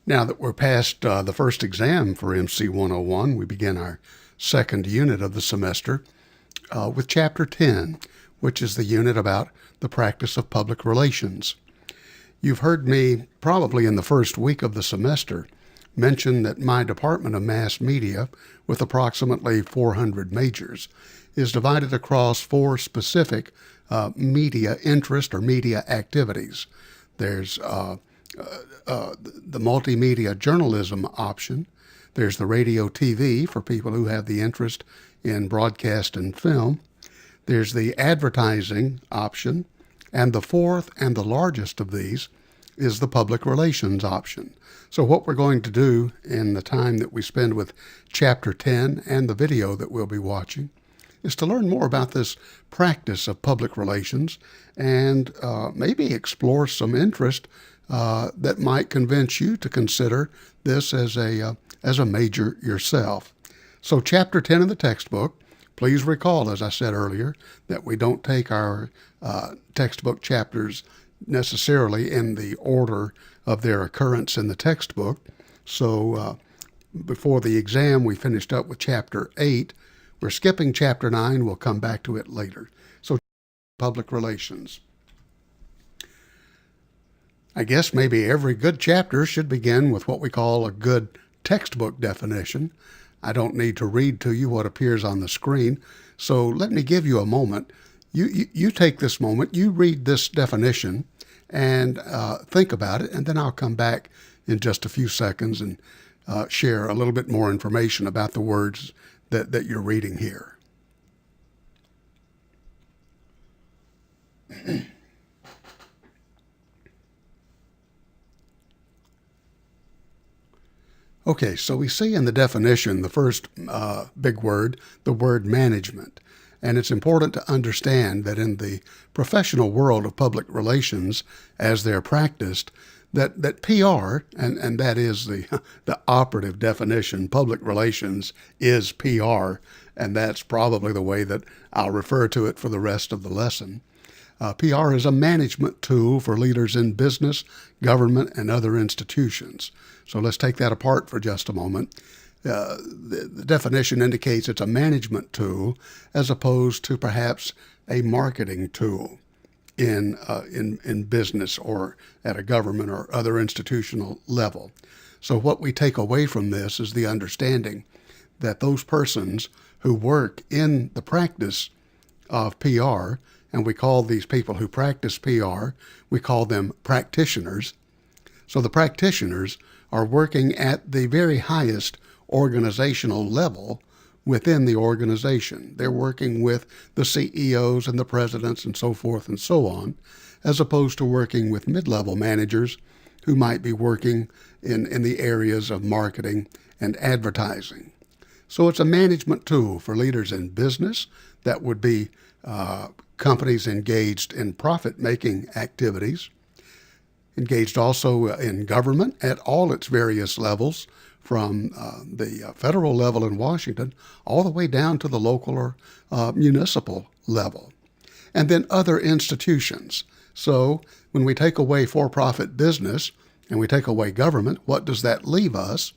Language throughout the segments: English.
Now that we're past the first exam for MC101, we begin our second unit of the semester with Chapter 10, which is the unit about the practice of public relations. You've heard me probably in the first week of the semester mention that my Department of Mass Media, with approximately 400 majors, is divided across four specific media interest or media activities. There's the multimedia journalism option. There's the radio TV for people who have the interest in broadcast and film. There's the advertising option. And the fourth and the largest of these is the public relations option. So what we're going to do in the time that we spend with Chapter 10 and the video that we'll be watching is to learn more about this practice of public relations and maybe explore some interest that might convince you to consider this as a major yourself. So Chapter 10 in the textbook, please recall, as I said earlier, that we don't take our textbook chapters necessarily in the order of their occurrence in the textbook. So before the exam, we finished up with Chapter 8. We're skipping Chapter 9. We'll come back to it later. So public relations. I guess maybe every good chapter should begin with what we call a good textbook definition. I don't need to read to you what appears on the screen, so let me give you a moment. You take this moment, you read this definition, and think about it, and then I'll come back in just a few seconds and share a little bit more information about the words that you're reading here. Okay, so we see in the definition the first big word, the word management. And it's important to understand that in the professional world of public relations, as they're practiced, that PR, and that is the operative definition, public relations is PR, and that's probably the way that I'll refer to it for the rest of the lesson. PR is a management tool for leaders in business, government, and other institutions. So let's take that apart for just a moment. The definition indicates it's a management tool as opposed to perhaps a marketing tool in business or at a government or other institutional level. So what we take away from this is the understanding that those persons who work in the practice of PR, and we call these people who practice PR, we call them practitioners. So the practitioners are working at the very highest organizational level within the organization. They're working with the CEOs and the presidents and so forth and so on, as opposed to working with mid-level managers who might be working in the areas of marketing and advertising. So it's a management tool for leaders in business. That would be companies engaged in profit-making activities, engaged also in government at all its various levels, from the federal level in Washington all the way down to the local or municipal level. And then other institutions. So when we take away for-profit business and we take away government, what does that leave us?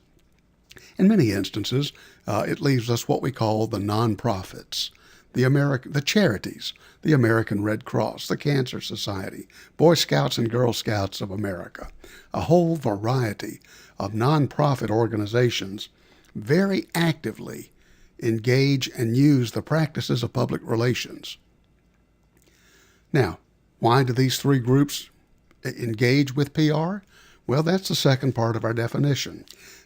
In many instances, it leaves us what we call the nonprofits, the charities, the American Red Cross, the Cancer Society, Boy Scouts and Girl Scouts of America, a whole variety of nonprofit organizations very actively engage and use the practices of public relations. Now, why do these three groups engage with PR? Well, that's the second part of our definition,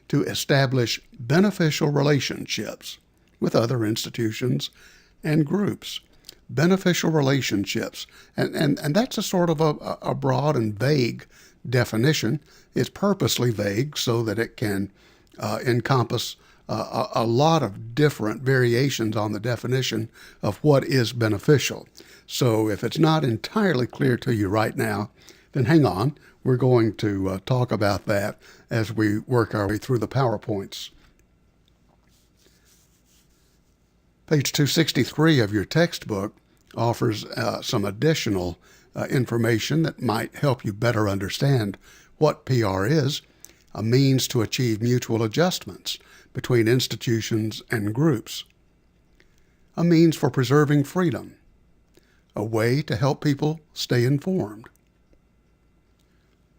to establish beneficial relationships with other institutions and groups. Beneficial relationships. And that's a sort of a broad and vague definition. It's purposely vague so that it can encompass a lot of different variations on the definition of what is beneficial. So if it's not entirely clear to you right now, then hang on. We're going to talk about that as we work our way through the PowerPoints. Page 263 of your textbook offers some additional information that might help you better understand what PR is. a means to achieve mutual adjustments between institutions and groups, a means for preserving freedom, a way to help people stay informed.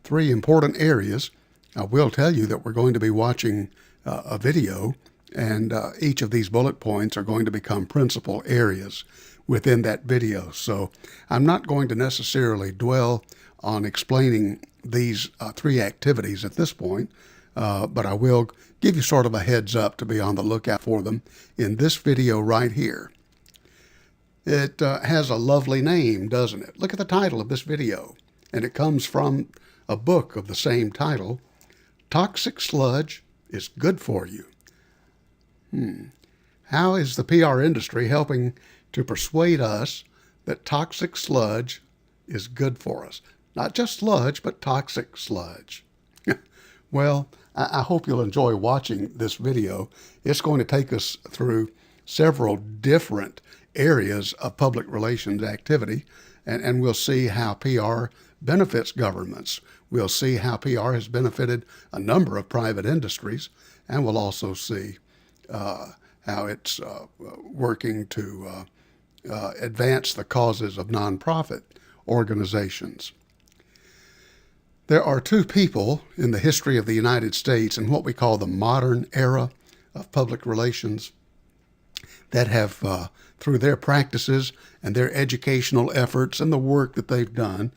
3 important areas. I will tell you that we're going to be watching a video, and each of these bullet points are going to become principal areas within that video. So I'm not going to necessarily dwell on explaining these 3 activities at this point, but I will give you sort of a heads up to be on the lookout for them in this video right here. It has a lovely name, doesn't it? Look at the title of this video, and it comes from a book of the same title. Toxic sludge is good for you. How is the PR industry helping to persuade us that toxic sludge is good for us? Not just sludge, but toxic sludge. Well, I hope you'll enjoy watching this video. It's going to take us through several different areas of public relations activity, and we'll see how PR benefits governments. We'll see how PR has benefited a number of private industries, and we'll also see how it's working to advance the causes of nonprofit organizations. There are 2 people in the history of the United States in what we call the modern era of public relations that have, through their practices and their educational efforts and the work that they've done,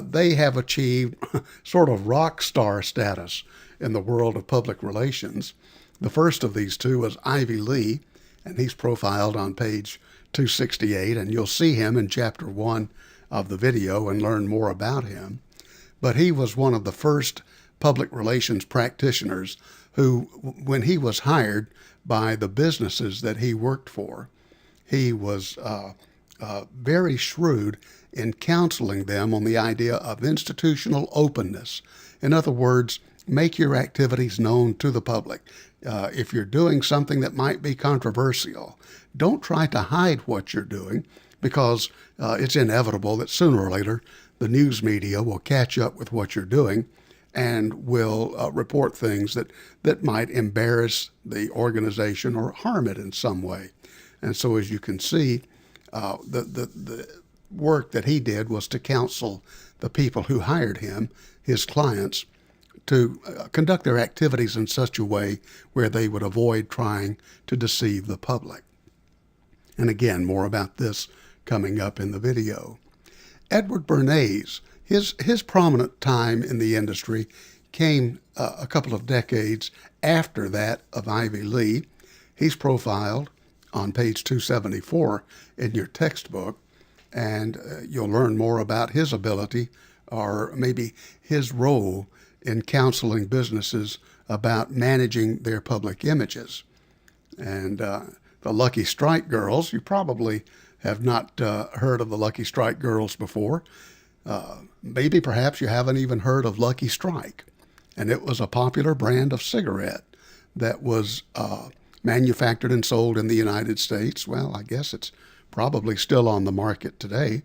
they have achieved sort of rock star status in the world of public relations. The first of these 2 was Ivy Lee, and he's profiled on page 268, and you'll see him in chapter 1 of the video and learn more about him. But he was one of the first public relations practitioners who, when he was hired by the businesses that he worked for, he was very shrewd in counseling them on the idea of institutional openness. In other words, make your activities known to the public. If you're doing something that might be controversial, don't try to hide what you're doing, because it's inevitable that sooner or later the news media will catch up with what you're doing and will report things that might embarrass the organization or harm it in some way. And so, as you can see, the work that he did was to counsel the people who hired him, his clients, to conduct their activities in such a way where they would avoid trying to deceive the public. And again, more about this coming up in the video. Edward Bernays, his prominent time in the industry came a couple of decades after that of Ivy Lee. He's profiled on page 274 in your textbook, and you'll learn more about his ability, or maybe his role in counseling businesses about managing their public images. And the Lucky Strike Girls, you probably have not heard of the Lucky Strike Girls before. Maybe perhaps you haven't even heard of Lucky Strike. And it was a popular brand of cigarette that was manufactured and sold in the United States. Well, I guess it's probably still on the market today.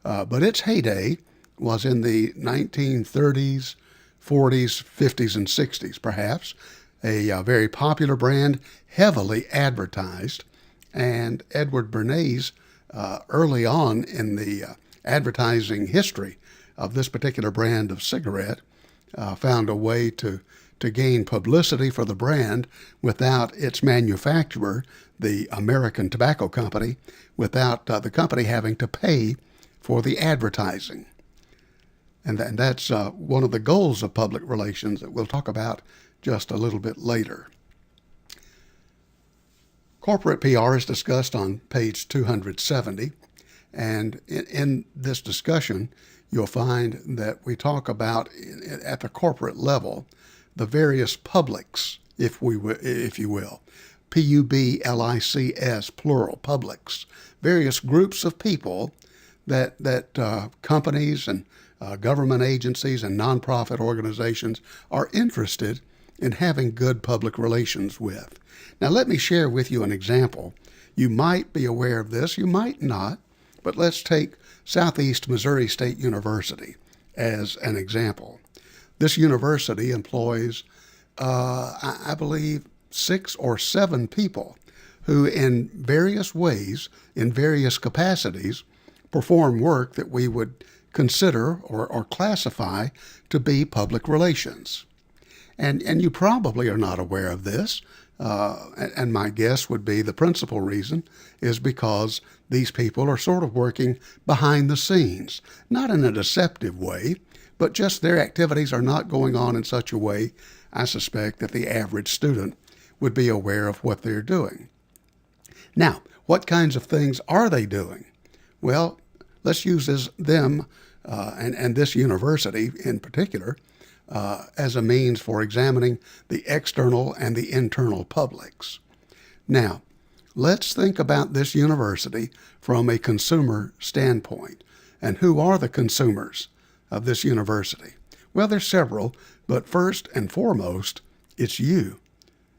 But its heyday was in the 1930s, 40s, 50s, and 60s, perhaps. A very popular brand, heavily advertised. And Edward Bernays, early on in the advertising history of this particular brand of cigarette, found a way to gain publicity for the brand without its manufacturer, the American Tobacco Company, without the company having to pay for the advertising. And that's one of the goals of public relations that we'll talk about just a little bit later. Corporate PR is discussed on page 270, and in this discussion, you'll find that we talk about, at the corporate level, the various publics, if you will, P-U-B-L-I-C-S, plural, publics, various groups of people that companies and government agencies and nonprofit organizations are interested in having good public relations with. Now, let me share with you an example. You might be aware of this, you might not, but let's take Southeast Missouri State University as an example. this university employs, I believe, 6 or 7 people who in various ways, in various capacities, perform work that we would consider or classify to be public relations. And you probably are not aware of this, and my guess would be the principal reason is because these people are sort of working behind the scenes, not in a deceptive way, but just their activities are not going on in such a way, I suspect, that the average student would be aware of what they're doing. Now, what kinds of things are they doing? Well, let's use them and this university in particular as a means for examining the external and the internal publics. Now, let's think about this university from a consumer standpoint. And who are the consumers of this university? Well, there's several, but first and foremost, it's you.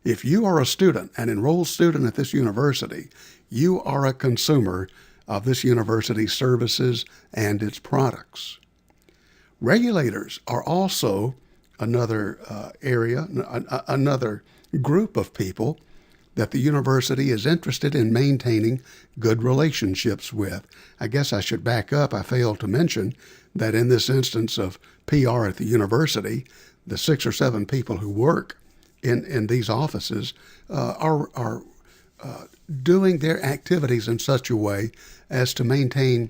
If you are a student, an enrolled student at this university, you are a consumer of this university's services and its products. Regulators are also another another group of people that the university is interested in maintaining good relationships with. I guess I should back up. I failed to mention that in this instance of PR at the university, the 6 or 7 people who work in these offices are doing their activities in such a way as to maintain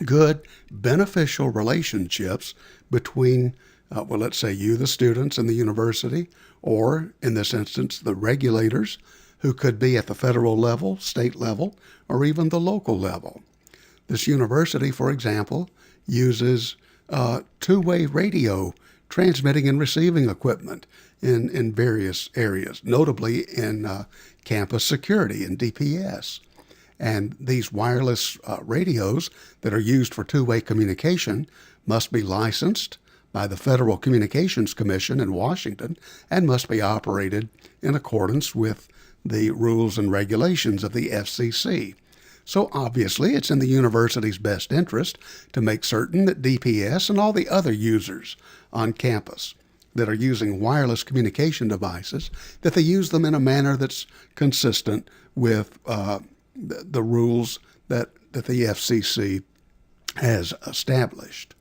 good, beneficial relationships between, let's say you, the students, and the university, or in this instance, the regulators, who could be at the federal level, state level, or even the local level. This university, for example, uses two-way radio transmitting and receiving equipment in various areas, notably in campus security and DPS. And these wireless radios that are used for two-way communication must be licensed by the Federal Communications Commission in Washington and must be operated in accordance with the rules and regulations of the FCC. So obviously it's in the university's best interest to make certain that DPS and all the other users on campus that are using wireless communication devices, that they use them in a manner that's consistent with the rules that the FCC has established.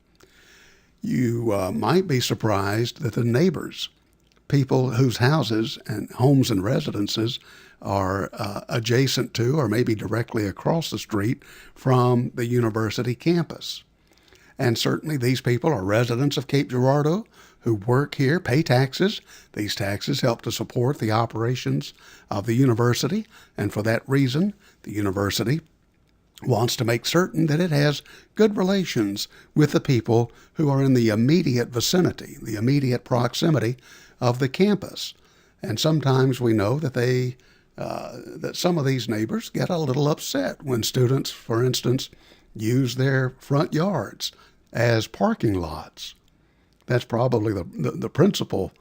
You might be surprised that the neighbors, people whose houses and homes and residences are adjacent to or maybe directly across the street from the university campus. And certainly these people are residents of Cape Girardeau who work here, pay taxes. These taxes help to support the operations of the university, and for that reason, the university wants to make certain that it has good relations with the people who are in the immediate vicinity, the immediate proximity of the campus. And sometimes we know that that some of these neighbors get a little upset when students, for instance, use their front yards as parking lots. That's probably the principal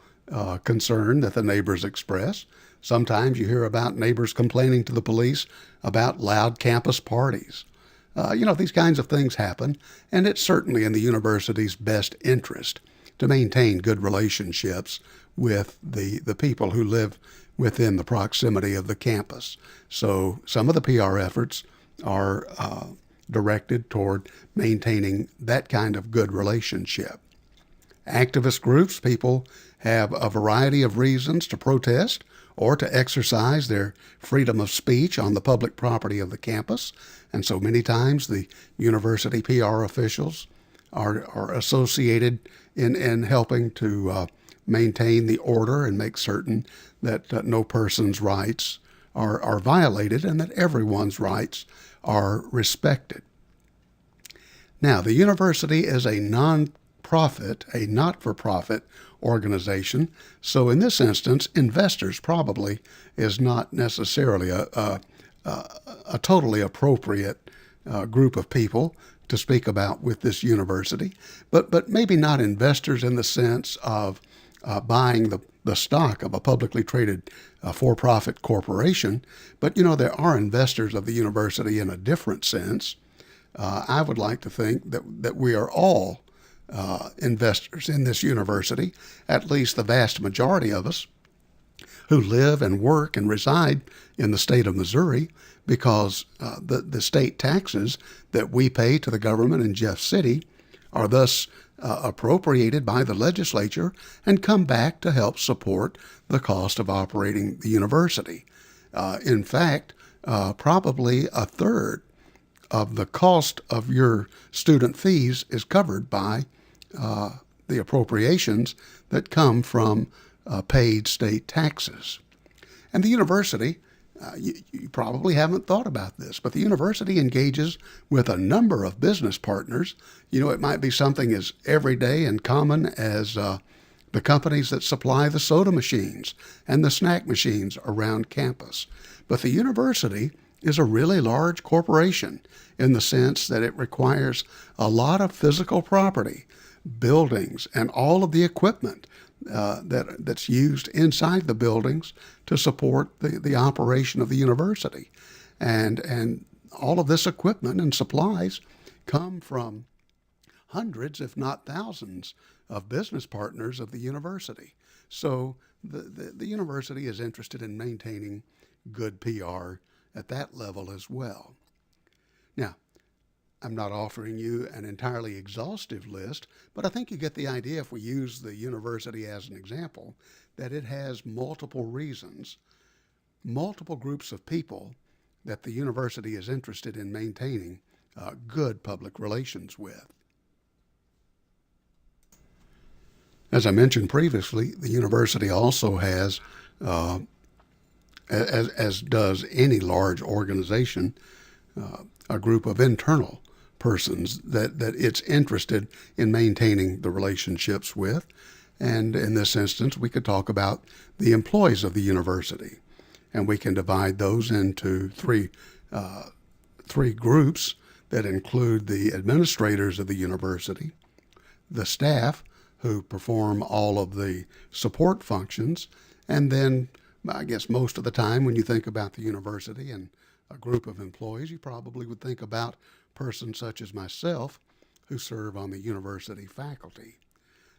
concern that the neighbors express. Sometimes you hear about neighbors complaining to the police about loud campus parties. These kinds of things happen, and it's certainly in the university's best interest to maintain good relationships with the people who live within the proximity of the campus. So some of the PR efforts are directed toward maintaining that kind of good relationship. Activist groups, people have a variety of reasons to protest or to exercise their freedom of speech on the public property of the campus. And so many times the university PR officials are associated in helping to maintain the order and make certain that no person's rights are violated and that everyone's rights are respected. Now, the university is a non-profit, a not-for-profit organization. So in this instance, investors probably is not necessarily a totally appropriate group of people to speak about with this university, but maybe not investors in the sense of buying the stock of a publicly traded for-profit corporation. But, there are investors of the university in a different sense. I would like to think that we are all investors in this university, at least the vast majority of us, who live and work and reside in the state of Missouri, because the state taxes that we pay to the government in Jeff City are thus appropriated by the legislature and come back to help support the cost of operating the university. In fact, probably a third of the cost of your student fees is covered by the appropriations that come from paid state taxes. And the university, you probably haven't thought about this, but the university engages with a number of business partners. You know, it might be something as everyday and common as the companies that supply the soda machines and the snack machines around campus. But the university is a really large corporation in the sense that it requires a lot of physical property, buildings, and all of the equipment that's used inside the buildings to support the operation of the university. And all of this equipment and supplies come from hundreds, if not thousands, of business partners of the university. So the university is interested in maintaining good PR at that level as well. Now, I'm not offering you an entirely exhaustive list, but I think you get the idea, if we use the university as an example, that it has multiple reasons, multiple groups of people that the university is interested in maintaining good public relations with. As I mentioned previously, the university also has, as does any large organization, a group of internal persons that it's interested in maintaining the relationships with. And in this instance, we could talk about the employees of the university. And we can divide those into three groups that include the administrators of the university, the staff who perform all of the support functions, and then I guess most of the time when you think about the university and a group of employees, you probably would think about persons such as myself who serve on the university faculty.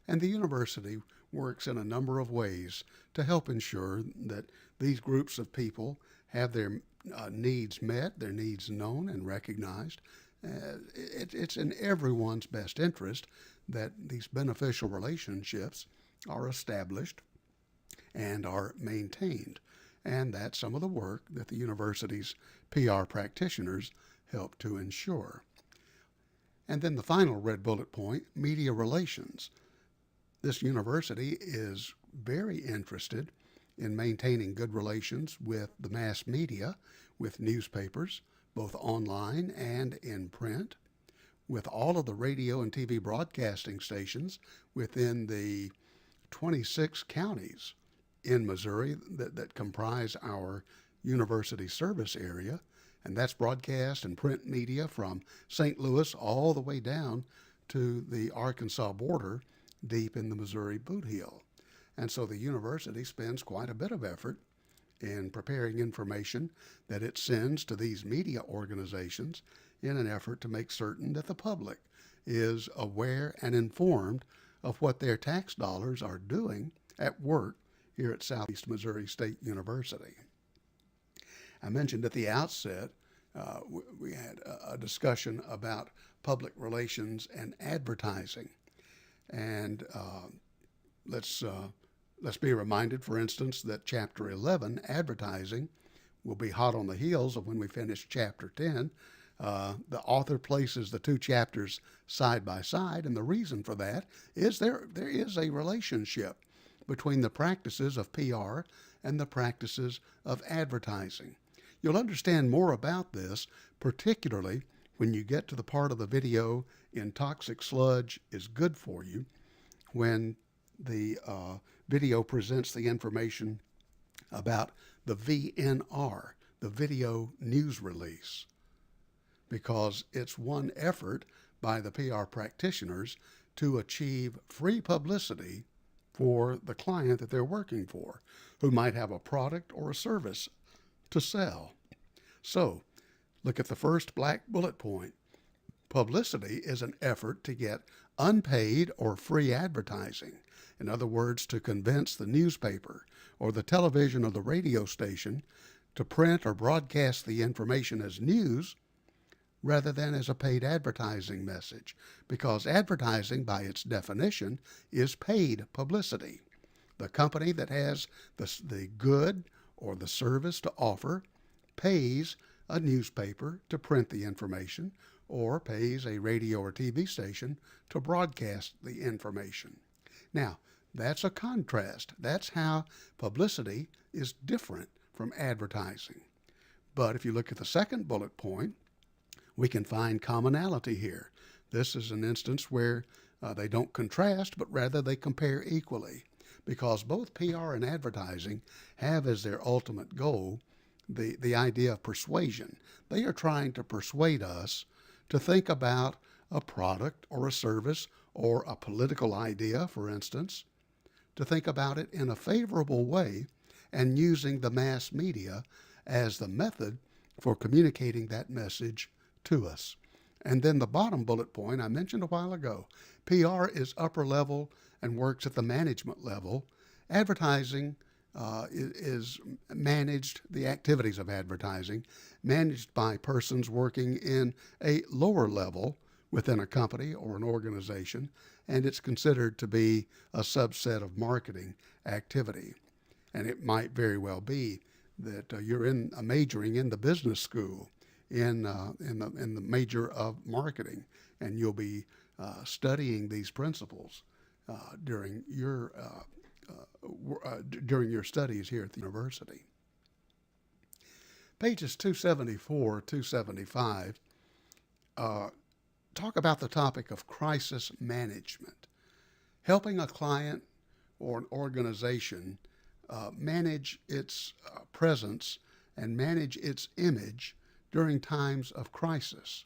And the university works in a number of ways to help ensure that these groups of people have their needs met, their needs known and recognized. It's in everyone's best interest that these beneficial relationships are established and are maintained. And that's some of the work that the university's PR practitioners help to ensure. And then the final red bullet point, media relations. This university is very interested in maintaining good relations with the mass media, with newspapers, both online and in print, with all of the radio and TV broadcasting stations within the 26 counties in Missouri that comprise our university service area, and that's broadcast and print media from St. Louis all the way down to the Arkansas border, deep in the Missouri boot heel. And so the university spends quite a bit of effort in preparing information that it sends to these media organizations in an effort to make certain that the public is aware and informed of what their tax dollars are doing at work here at Southeast Missouri State University. I mentioned at the outset, we had a discussion about public relations and advertising. And let's be reminded, for instance, that Chapter 11, advertising, will be hot on the heels of when we finish Chapter 10. The author places the two chapters side by side, and the reason for that is there is a relationship between the practices of PR and the practices of advertising. You'll understand more about this, particularly when you get to the part of the video in Toxic Sludge is Good For You, when the video presents the information about the VNR, the video news release, because it's one effort by the PR practitioners to achieve free publicity for the client that they're working for, who might have a product or a service to sell. So, look at the first black bullet point. Publicity is an effort to get unpaid or free advertising. In other words, to convince the newspaper or the television or the radio station to print or broadcast the information as news rather than as a paid advertising message, because advertising, by its definition, is paid publicity. The company that has the good or the service to offer pays a newspaper to print the information or pays a radio or TV station to broadcast the information. Now, that's a contrast. That's how publicity is different from advertising. But if you look at the second bullet point, we can find commonality here. This is an instance where they don't contrast, but rather they compare equally, because both PR and advertising have as their ultimate goal the idea of persuasion. They are trying to persuade us to think about a product or a service or a political idea, for instance, to think about it in a favorable way and using the mass media as the method for communicating that message to us. And then the bottom bullet point I mentioned a while ago, PR is upper level and works at the management level. Advertising is managed, the activities of advertising, managed by persons working in a lower level within a company or an organization, and it's considered to be a subset of marketing activity. And it might very well be that you're majoring in the business school in the major of marketing, and you'll be studying these principles during your studies here at the university. Pages 274, 275 talk about the topic of crisis management, helping a client or an organization manage its presence and manage its image during times of crisis.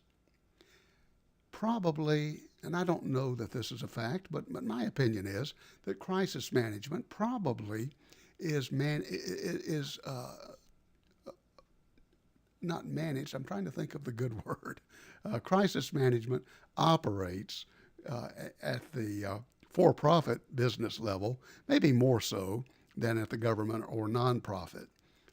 Probably, and I don't know that this is a fact, but my opinion is that crisis management probably is not managed. I'm trying to think of the good word. Crisis management operates at the for-profit business level, maybe more so than at the government or nonprofit.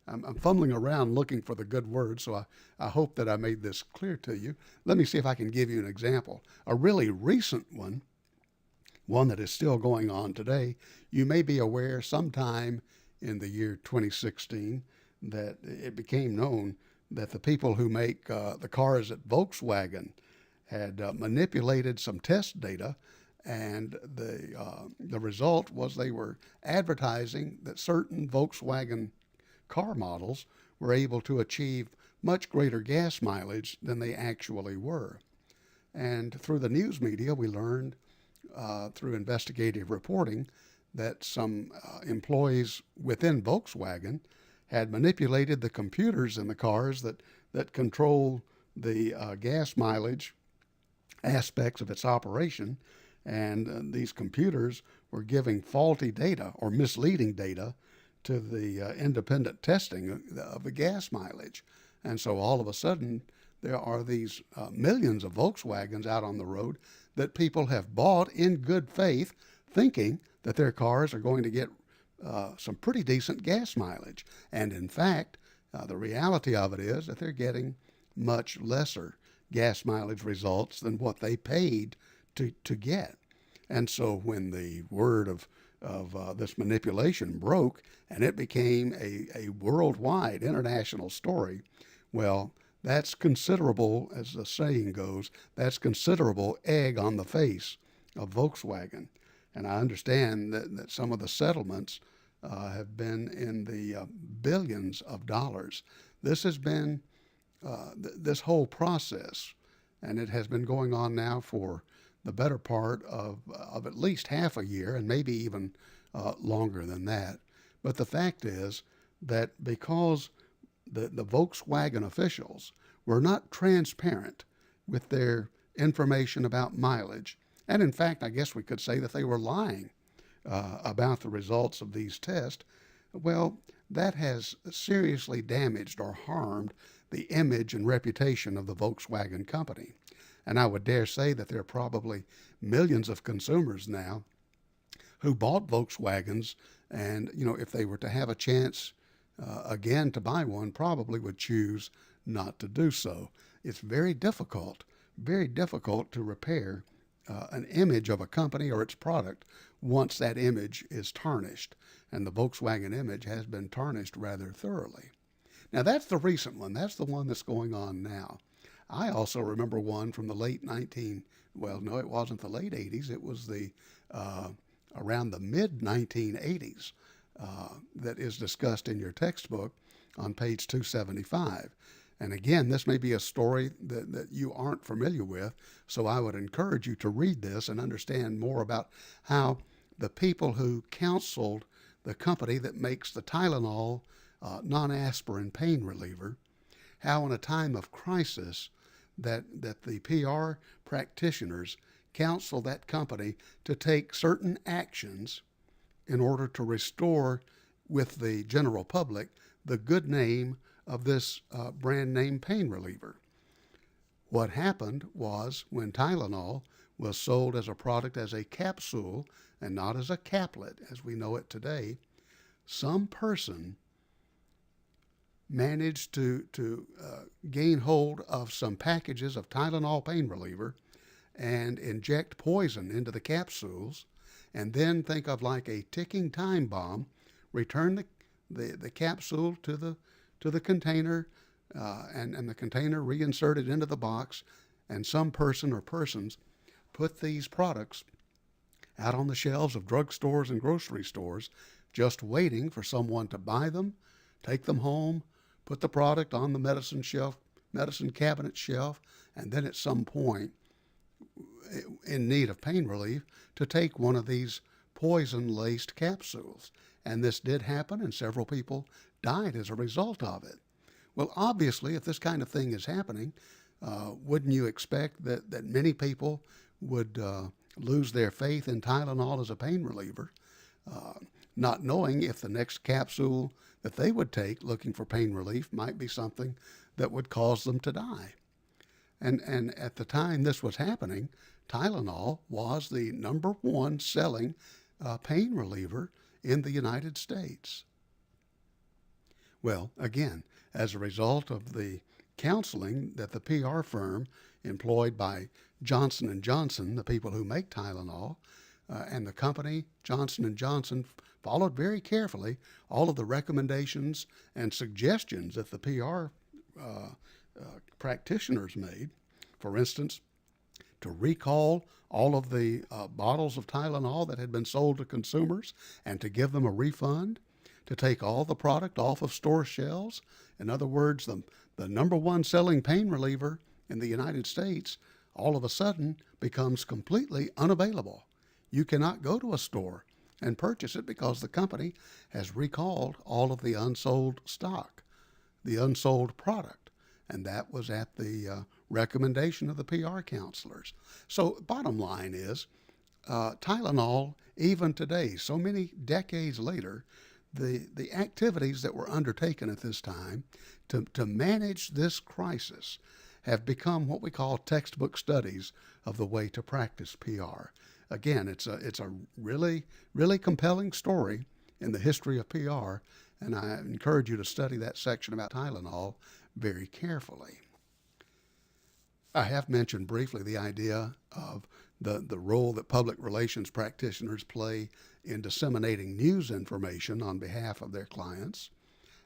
I'm fumbling around looking for the good word, so I hope that I made this clear to you. Let me see if I can give you an example. A really recent one that is still going on today. You may be aware sometime in the year 2016 that it became known that the people who make the cars at Volkswagen had manipulated some test data, and the result was they were advertising that certain Volkswagen car models were able to achieve much greater gas mileage than they actually were. And through the news media, we learned through investigative reporting that some employees within Volkswagen had manipulated the computers in the cars that control the gas mileage aspects of its operation, and these computers were giving faulty data or misleading data to the independent testing of the gas mileage. And so all of a sudden, there are these millions of Volkswagens out on the road that people have bought in good faith, thinking that their cars are going to get some pretty decent gas mileage. And in fact, the reality of it is that they're getting much lesser gas mileage results than what they paid to get. And so when the word of this manipulation broke and it became a worldwide international story, well, that's considerable, as the saying goes, that's considerable egg on the face of Volkswagen. And I understand that some of the settlements have been in the billions of dollars. This has been this whole process, and it has been going on now for the better part of at least half a year, and maybe even longer than that. But the fact is that because the Volkswagen officials were not transparent with their information about mileage, and in fact, I guess we could say that they were lying about the results of these tests, well, that has seriously damaged or harmed the image and reputation of the Volkswagen company. And I would dare say that there are probably millions of consumers now who bought Volkswagens, and if they were to have a chance again to buy one, probably would choose not to do so. It's very difficult to repair an image of a company or its product once that image is tarnished, and the Volkswagen image has been tarnished rather thoroughly. Now, that's the recent one. That's the one that's going on now. I also remember one from the late it wasn't the late 80s. It was the around the mid 1980s that is discussed in your textbook on page 275. And again, this may be a story that you aren't familiar with, so I would encourage you to read this and understand more about how the people who counseled the company that makes the Tylenol non-aspirin pain reliever, how in a time of crisis that the PR practitioners counsel that company to take certain actions in order to restore with the general public the good name of this brand name pain reliever. What happened was when Tylenol was sold as a product as a capsule and not as a caplet as we know it today, some person managed to gain hold of some packages of Tylenol pain reliever and inject poison into the capsules, and then think of like a ticking time bomb, return the capsule to the container, and the container reinserted into the box, and some person or persons put these products out on the shelves of drugstores and grocery stores, just waiting for someone to buy them, take them home, put the product on the medicine cabinet shelf, and then at some point in need of pain relief to take one of these poison-laced capsules. And this did happen, and several people died as a result of it. Well, obviously, if this kind of thing is happening, wouldn't you expect that many people would lose their faith in Tylenol as a pain reliever, not knowing if the next capsule that they would take looking for pain relief might be something that would cause them to die. And at the time this was happening, Tylenol was the number one selling pain reliever in the United States. Well, again, as a result of the counseling that the PR firm employed by Johnson & Johnson, the people who make Tylenol, and the company, Johnson & Johnson, followed very carefully all of the recommendations and suggestions that the PR practitioners made. For instance, to recall all of the bottles of Tylenol that had been sold to consumers and to give them a refund, to take all the product off of store shelves. In other words, the number one selling pain reliever in the United States all of a sudden becomes completely unavailable. You cannot go to a store and purchase it because the company has recalled all of the unsold stock, the unsold product. And that was at the recommendation of the PR counselors. So bottom line is, Tylenol, even today, so many decades later, the activities that were undertaken at this time to manage this crisis have become what we call textbook studies of the way to practice PR. Again, it's a really, really compelling story in the history of PR, and I encourage you to study that section about Tylenol very carefully. I have mentioned briefly the idea of the role that public relations practitioners play in disseminating news information on behalf of their clients.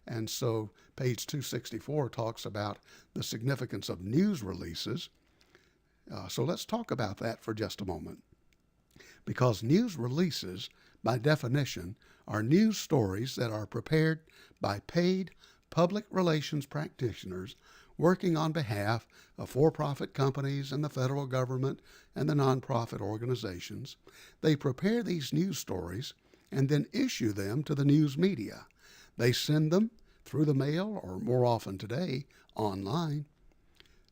And so page 264 talks about the significance of news releases. So let's talk about that for just a moment. Because news releases, by definition, are news stories that are prepared by paid public relations practitioners working on behalf of for-profit companies and the federal government and the nonprofit organizations. They prepare these news stories and then issue them to the news media. They send them through the mail, or more often today, online.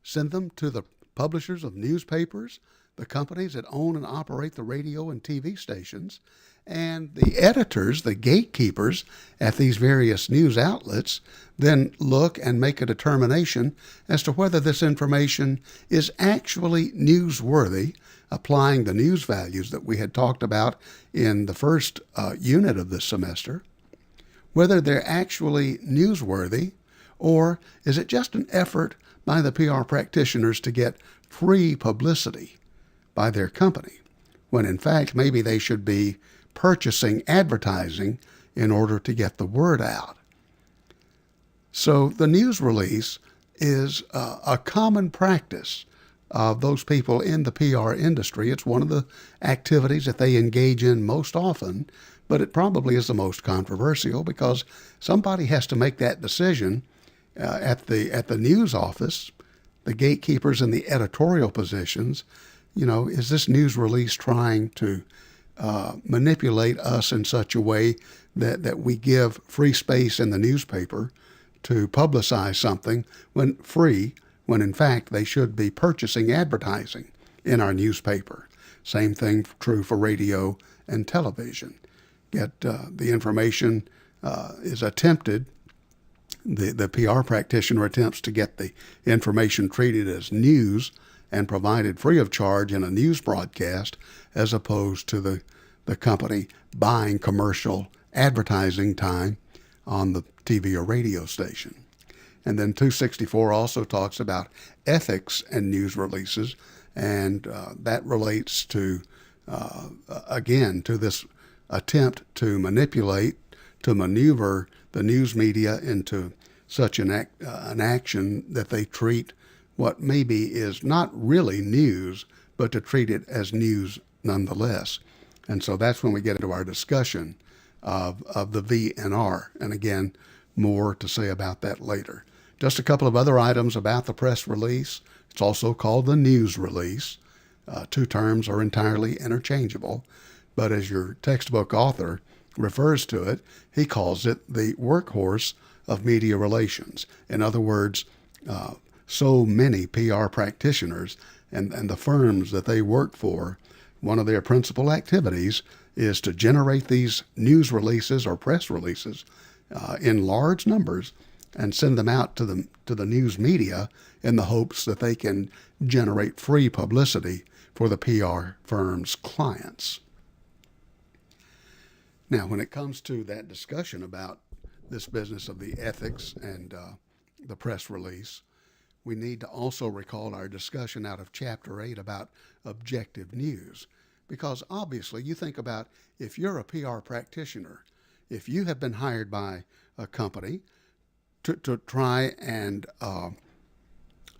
Send them to the publishers of newspapers, the companies that own and operate the radio and TV stations, And the editors, the gatekeepers at these various news outlets, then look and make a determination as to whether this information is actually newsworthy, applying the news values that we had talked about in the first unit of this semester, whether they're actually newsworthy, or is it just an effort by the PR practitioners to get free publicity by their company, when in fact maybe they should be purchasing advertising in order to get the word out. So the news release is a common practice of those people in the PR industry. It's one of the activities that they engage in most often, but it probably is the most controversial because somebody has to make that decision at the news office, the gatekeepers in the editorial positions. Is this news release trying to manipulate us in such a way that we give free space in the newspaper to publicize something when in fact they should be purchasing advertising in our newspaper? Same thing true for radio and television. Yet the information is attempted, the PR practitioner attempts to get the information treated as news and provided free of charge in a news broadcast, as opposed to the company buying commercial advertising time on the TV or radio station. And then 264 also talks about ethics and news releases, and that relates to, again, to this attempt to manipulate, to maneuver the news media into such an action that they treat what maybe is not really news, but to treat it as news nonetheless. And so that's when we get into our discussion of the VNR. And again, more to say about that later. Just a couple of other items about the press release. It's also called the news release. Two terms are entirely interchangeable, but as your textbook author refers to it, he calls it the workhorse of media relations. In other words, so many PR practitioners and the firms that they work for, one of their principal activities is to generate these news releases or press releases in large numbers and send them out to the news media in the hopes that they can generate free publicity for the PR firm's clients. Now, when it comes to that discussion about this business of the ethics and the press release, we need to also recall our discussion out of Chapter 8 about objective news. Because obviously, you think about if you're a PR practitioner, if you have been hired by a company to try and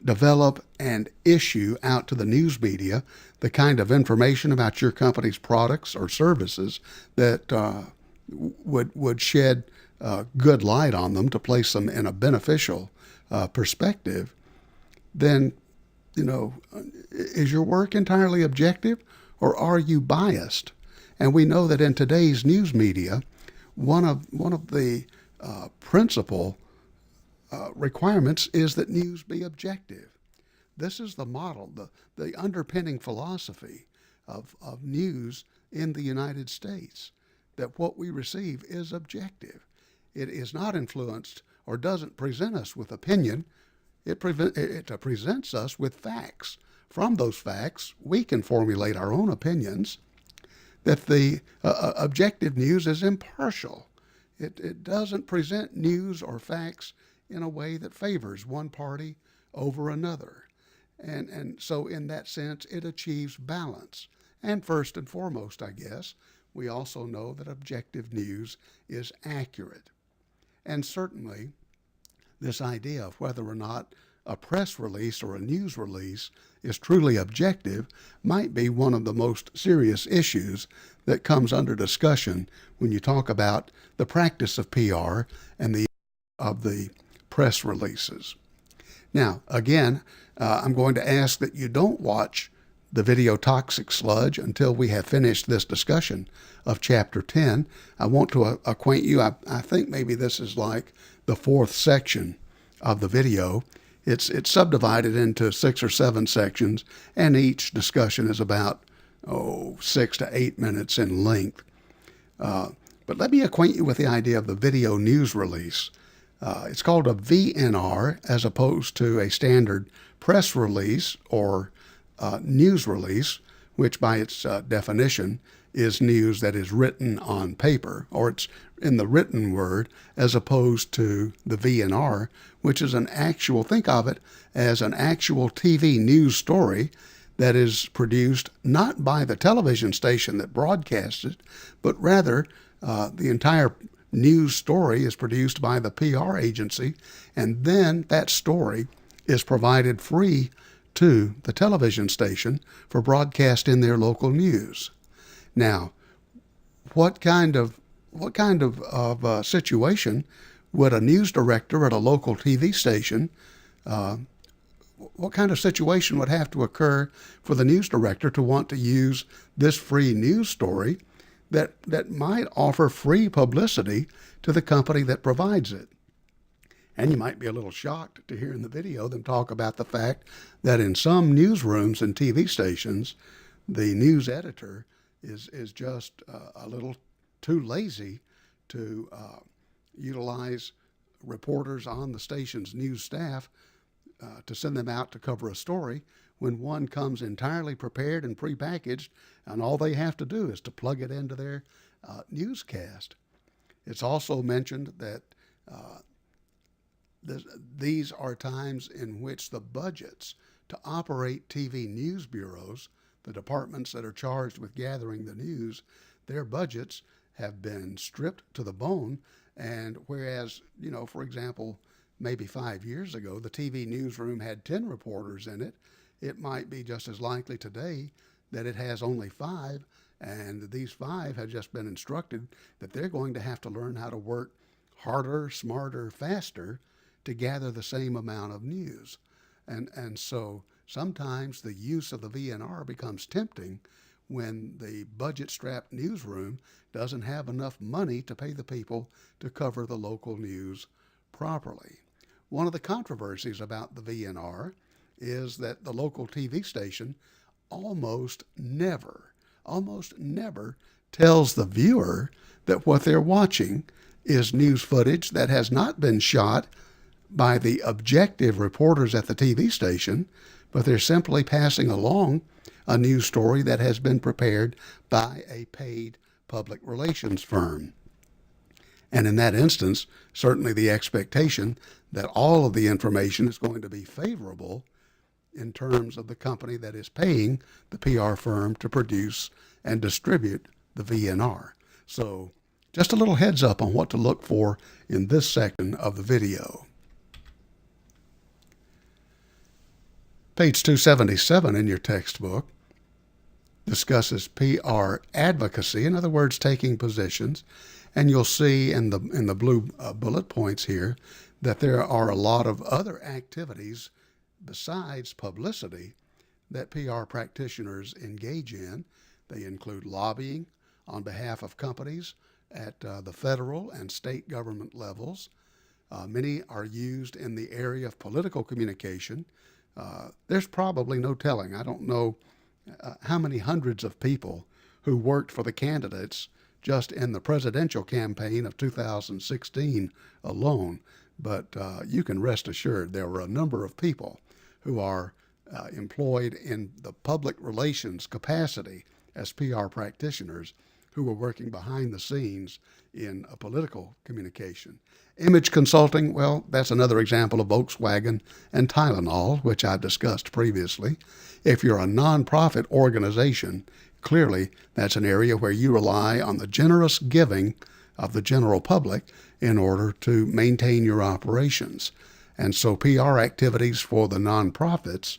develop and issue out to the news media the kind of information about your company's products or services that would shed good light on them to place them in a beneficial perspective, then, is your work entirely objective, or are you biased? And we know that in today's news media, one of the principal requirements is that news be objective. This is the model, the underpinning philosophy of news in the United States, that what we receive is objective. It is not influenced or doesn't present us with opinion. It presents us with facts. From those facts, we can formulate our own opinions. That the objective news is impartial. It doesn't present news or facts in a way that favors one party over another. And so in that sense, it achieves balance. And first and foremost, I guess, we also know that objective news is accurate. And certainly, this idea of whether or not a press release or a news release is truly objective might be one of the most serious issues that comes under discussion when you talk about the practice of PR and the press releases. Now, again, I'm going to ask that you don't watch the video Toxic Sludge until we have finished this discussion of Chapter 10. I want to acquaint you, I think maybe this is like the fourth section of the video. It's subdivided into 6 or 7 sections, and each discussion is about 6 to 8 minutes in length. But let me acquaint you with the idea of the video news release. It's called a VNR as opposed to a standard press release or news release, which by its definition is news that is written on paper, or it's in the written word, as opposed to the VNR, which is an actual, think of it as an actual TV news story that is produced not by the television station that broadcasts it, but rather the entire news story is produced by the PR agency, and then that story is provided free to the television station for broadcast in their local news. Now, what kind of situation would a news director at a local TV station, what kind of situation would have to occur for the news director to want to use this free news story that might offer free publicity to the company that provides it? And you might be a little shocked to hear in the video them talk about the fact that in some newsrooms and TV stations, the news editor is just a little too lazy to utilize reporters on the station's news staff to send them out to cover a story when one comes entirely prepared and prepackaged, and all they have to do is to plug it into their newscast. It's also mentioned that these are times in which the budgets to operate TV news bureaus, the departments that are charged with gathering the news, their budgets have been stripped to the bone. And whereas, for example, maybe 5 years ago, the TV newsroom had 10 reporters in it, it might be just as likely today that it has only 5, and these 5 have just been instructed that they're going to have to learn how to work harder, smarter, faster to gather the same amount of news. And so sometimes the use of the VNR becomes tempting when the budget-strapped newsroom doesn't have enough money to pay the people to cover the local news properly. One of the controversies about the VNR is that the local TV station almost never tells the viewer that what they're watching is news footage that has not been shot by the objective reporters at the TV station, but they're simply passing along a news story that has been prepared by a paid public relations firm. And in that instance, certainly the expectation that all of the information is going to be favorable in terms of the company that is paying the PR firm to produce and distribute the VNR. So just a little heads up on what to look for in this section of the video. Page 277 in your textbook discusses PR advocacy, in other words, taking positions. And you'll see in the blue bullet points here that there are a lot of other activities besides publicity that PR practitioners engage in. They include lobbying on behalf of companies at the federal and state government levels. Many are used in the area of political communication. There's probably no telling. I don't know how many hundreds of people who worked for the candidates just in the presidential campaign of 2016 alone, but you can rest assured there were a number of people who are employed in the public relations capacity as PR practitioners who were working behind the scenes in a political communication. Image consulting, well, that's another example of Volkswagen and Tylenol, which I've discussed previously. If you're a nonprofit organization, clearly that's an area where you rely on the generous giving of the general public in order to maintain your operations. And so PR activities for the nonprofits,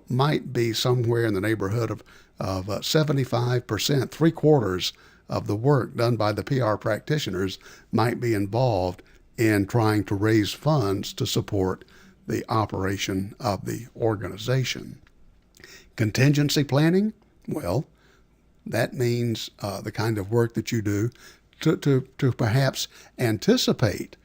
might be somewhere in the neighborhood of 75%, 3/4 of the work done by the PR practitioners might be involved in trying to raise funds to support the operation of the organization. Contingency planning, well, that means the kind of work that you do to perhaps anticipate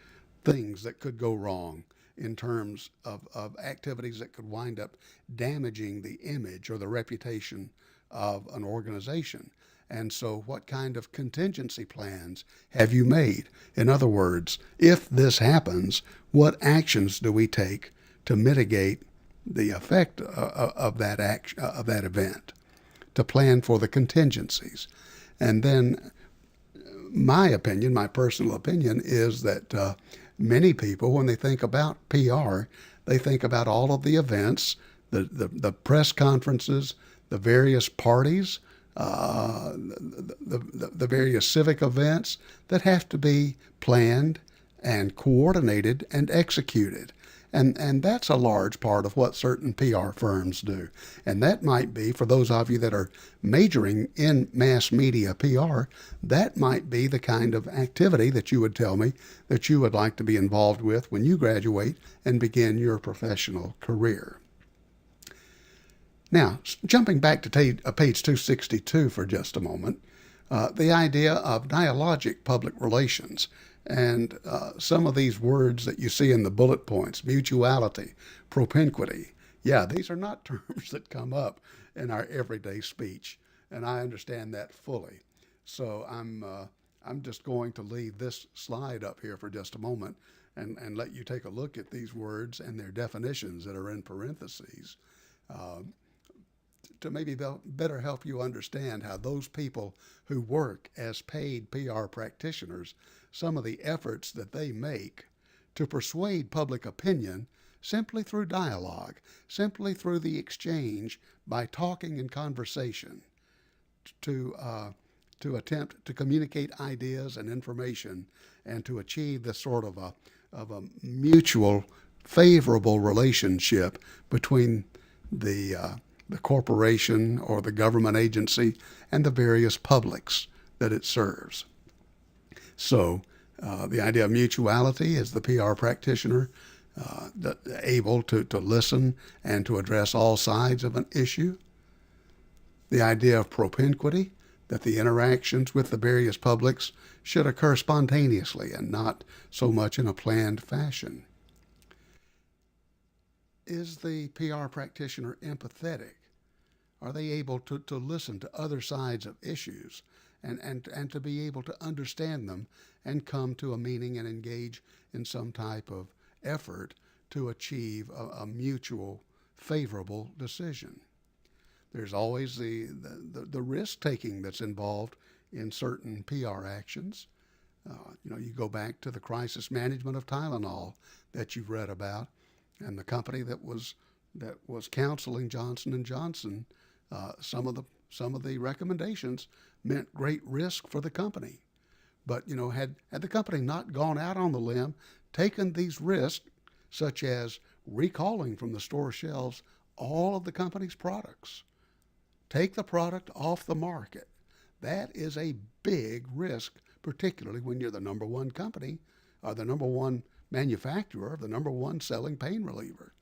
things that could go wrong in terms of activities that could wind up damaging the image or the reputation of an organization. And so what kind of contingency plans have you made? In other words, if this happens, what actions do we take to mitigate the effect of that event, to plan for the contingencies? And then my opinion, my personal opinion, is that many people, when they think about PR, they think about all of the events, the press conferences, the various parties, the various civic events that have to be planned and coordinated and executed. And that's a large part of what certain PR firms do. And that might be, for those of you that are majoring in mass media PR, that might be the kind of activity that you would tell me that you would like to be involved with when you graduate and begin your professional career. Now, jumping back to page 262 for just a moment, the idea of dialogic public relations. And some of these words that you see in the bullet points, mutuality, propinquity, yeah, these are not terms that come up in our everyday speech, and I understand that fully. So I'm just going to leave this slide up here for just a moment and let you take a look at these words and their definitions that are in parentheses. To maybe better help you understand how those people who work as paid PR practitioners, some of the efforts that they make to persuade public opinion simply through dialogue, simply through the exchange by talking and conversation, to attempt to communicate ideas and information and to achieve this sort of a mutual favorable relationship between the corporation or the government agency and the various publics that it serves. So the idea of mutuality is the PR practitioner able to listen and to address all sides of an issue. The idea of propinquity, that the interactions with the various publics should occur spontaneously and not so much in a planned fashion. Is the PR practitioner empathetic? Are they able to listen to other sides of issues and to be able to understand them and come to a meaning and engage in some type of effort to achieve a mutual favorable decision? There's always the risk-taking that's involved in certain PR actions. You go back to the crisis management of Tylenol that you've read about, and the company that was counseling Johnson and Johnson, some of the recommendations meant great risk for the company. But had the company not gone out on the limb, taken these risks, such as recalling from the store shelves all of the company's products, take the product off the market, that is a big risk, particularly when you're the number one company, or the number one manufacturer, the number one selling pain reliever.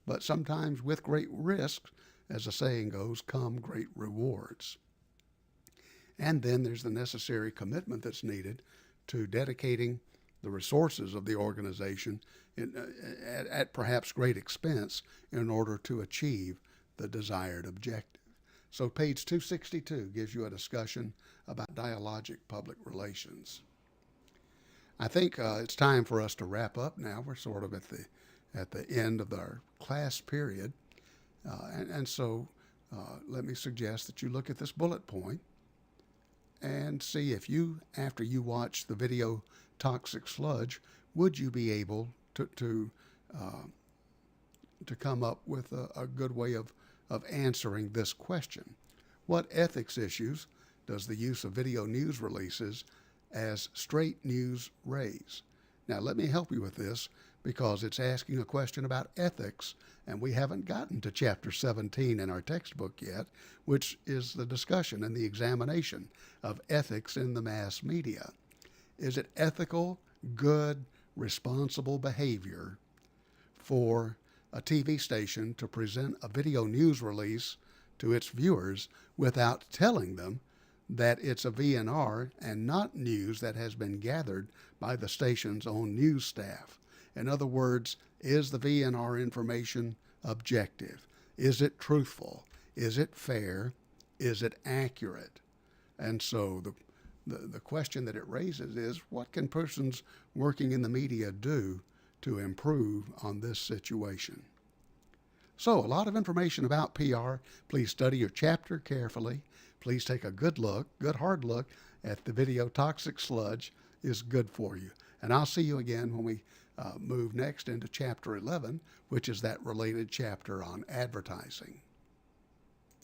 But sometimes with great risks, as the saying goes, come great rewards. And then there's the necessary commitment that's needed to dedicating the resources of the organization at perhaps great expense in order to achieve the desired objective. So page 262 gives you a discussion about dialogic public relations. I think it's time for us to wrap up now. We're sort of at the end of our class period. And so let me suggest that you look at this bullet point and see if you, after you watch the video Toxic Sludge, would you be able to come up with a good way of answering this question. What ethics issues does the use of video news releases as straight news raise? Now, let me help you with this, because it's asking a question about ethics, and we haven't gotten to chapter 17 in our textbook yet, which is the discussion and the examination of ethics in the mass media. Is it ethical, good, responsible behavior for a TV station to present a video news release to its viewers without telling them that it's a VNR and not news that has been gathered by the station's own news staff? In other words, is the VNR information objective? Is it truthful? Is it fair? Is it accurate? And so the question that it raises is, what can persons working in the media do to improve on this situation? So, a lot of information about PR. Please study your chapter carefully. Please take a good hard look at the video Toxic Sludge is good for you. And I'll see you again when we move next into Chapter 11, which is that related chapter on advertising.